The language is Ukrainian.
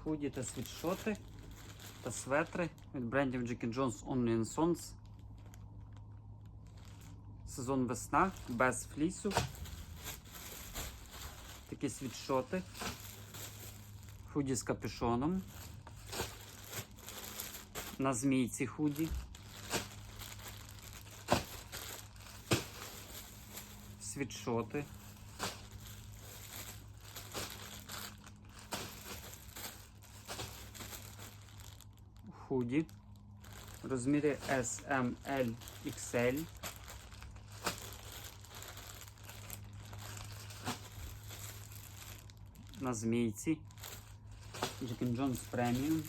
худі та світшоти та светри від брендів Jack Jones Only Sons. Сезон весна, без флісу. Такі світшоти. Худі з капюшоном. На змійці худі. Світшоти. Худі. Розміри S, M, L, XL. На змійці. Jack Jones Premium.